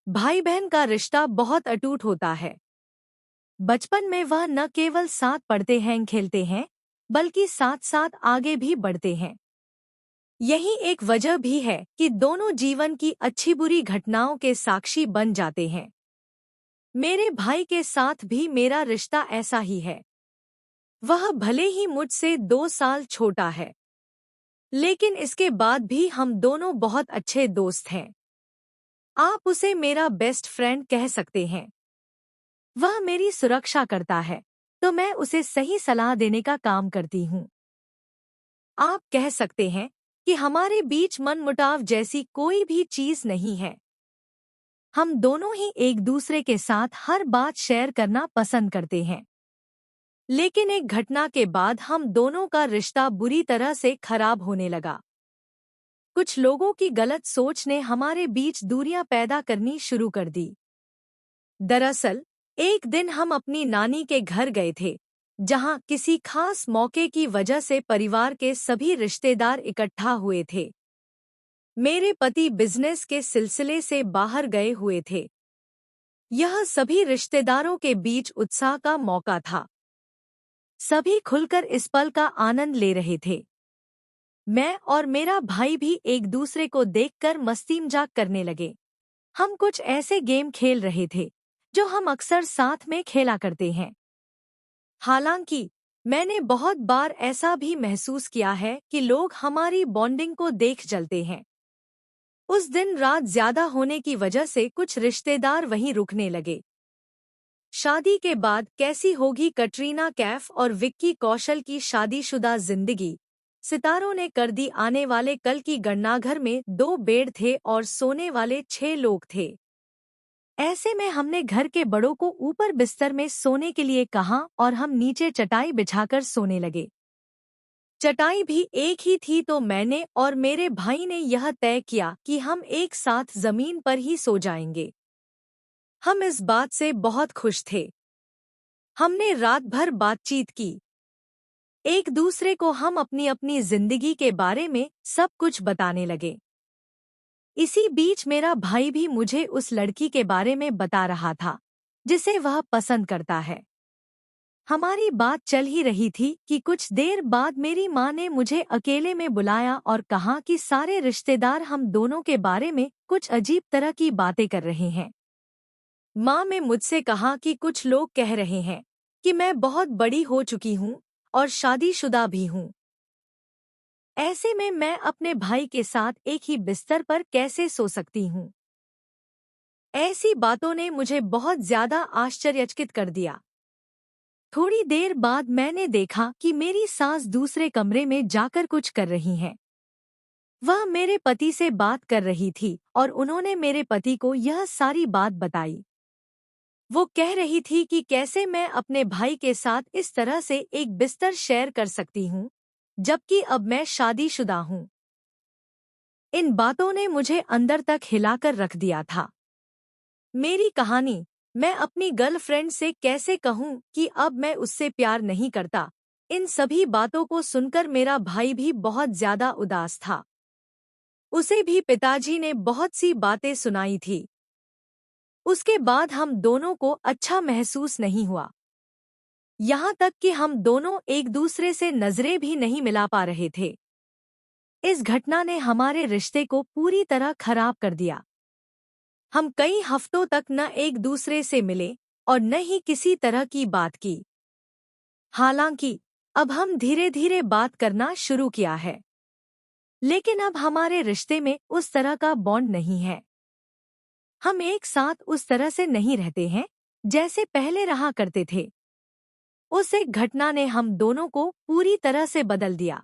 भाई बहन का रिश्ता बहुत अटूट होता है। बचपन में वह न केवल साथ पढ़ते हैं खेलते हैं, बल्कि साथ साथ आगे भी बढ़ते हैं। यही एक वजह भी है कि दोनों जीवन की अच्छी बुरी घटनाओं के साक्षी बन जाते हैं। मेरे भाई के साथ भी मेरा रिश्ता ऐसा ही है। वह भले ही मुझसे 2 साल छोटा है, लेकिन इसके बाद भी हम दोनों बहुत अच्छे दोस्त हैं। आप उसे मेरा बेस्ट फ्रेंड कह सकते हैं। वह मेरी सुरक्षा करता है, तो मैं उसे सही सलाह देने का काम करती हूँ। आप कह सकते हैं कि हमारे बीच मनमुटाव जैसी कोई भी चीज नहीं है। हम दोनों ही एक दूसरे के साथ हर बात शेयर करना पसंद करते हैं। लेकिन एक घटना के बाद हम दोनों का रिश्ता बुरी तरह से खराब होने लगा। कुछ लोगों की गलत सोच ने हमारे बीच दूरियां पैदा करनी शुरू कर दी। दरअसल, एक दिन हम अपनी नानी के घर गए थे, जहां किसी खास मौके की वजह से परिवार के सभी रिश्तेदार इकट्ठा हुए थे। मेरे पति बिजनेस के सिलसिले से बाहर गए हुए थे। यह सभी रिश्तेदारों के बीच उत्साह का मौका था। सभी खुलकर इस पल का आनंद ले रहे थे। मैं और मेरा भाई भी एक दूसरे को देखकर मस्ती मजाक करने लगे। हम कुछ ऐसे गेम खेल रहे थे जो हम अक्सर साथ में खेला करते हैं। हालांकि मैंने बहुत बार ऐसा भी महसूस किया है कि लोग हमारी बॉन्डिंग को देख जलते हैं। उस दिन रात ज्यादा होने की वजह से कुछ रिश्तेदार वहीं रुकने लगे। शादी के बाद कैसी होगी कटरीना कैफ और विक्की कौशल की शादीशुदा जिंदगी, सितारों ने कर दी आने वाले कल की गणना। घर में 2 बेड थे और सोने वाले 6 लोग थे। ऐसे में हमने घर के बड़ों को ऊपर बिस्तर में सोने के लिए कहा और हम नीचे चटाई बिछाकर सोने लगे। चटाई भी एक ही थी, तो मैंने और मेरे भाई ने यह तय किया कि हम एक साथ जमीन पर ही सो जाएंगे। हम इस बात से बहुत खुश थे। हमने रात भर बातचीत की। एक दूसरे को हम अपनी अपनी जिंदगी के बारे में सब कुछ बताने लगे। इसी बीच मेरा भाई भी मुझे उस लड़की के बारे में बता रहा था जिसे वह पसंद करता है। हमारी बात चल ही रही थी कि कुछ देर बाद मेरी माँ ने मुझे अकेले में बुलाया और कहा कि सारे रिश्तेदार हम दोनों के बारे में कुछ अजीब तरह की बातें कर रहे हैं। माँ ने मुझसे कहा कि कुछ लोग कह रहे हैं कि मैं बहुत बड़ी हो चुकी हूँ और शादीशुदा भी हूँ। ऐसे में मैं अपने भाई के साथ एक ही बिस्तर पर कैसे सो सकती हूँ? ऐसी बातों ने मुझे बहुत ज्यादा आश्चर्यचकित कर दिया। थोड़ी देर बाद मैंने देखा कि मेरी सास दूसरे कमरे में जाकर कुछ कर रही हैं। वह मेरे पति से बात कर रही थी और उन्होंने मेरे पति को यह सारी बात बताई। वो कह रही थी कि कैसे मैं अपने भाई के साथ इस तरह से एक बिस्तर शेयर कर सकती हूँ, जबकि अब मैं शादीशुदा हूँ। इन बातों ने मुझे अंदर तक हिलाकर रख दिया था। मेरी कहानी, मैं अपनी गर्लफ्रेंड से कैसे कहूँ कि अब मैं उससे प्यार नहीं करता, इन सभी बातों को सुनकर मेरा भाई भी बहुत ज्यादा उदास था। उसे भी पिताजी ने बहुत सी बातें सुनाई थी। उसके बाद हम दोनों को अच्छा महसूस नहीं हुआ। यहाँ तक कि हम दोनों एक दूसरे से नजरें भी नहीं मिला पा रहे थे। इस घटना ने हमारे रिश्ते को पूरी तरह खराब कर दिया। हम कई हफ्तों तक न एक दूसरे से मिले और न ही किसी तरह की बात की। हालांकि अब हम धीरे धीरे बात करना शुरू किया है, लेकिन अब हमारे रिश्ते में उस तरह का बॉन्ड नहीं है। हम एक साथ उस तरह से नहीं रहते हैं जैसे पहले रहा करते थे। उस एक घटना ने हम दोनों को पूरी तरह से बदल दिया।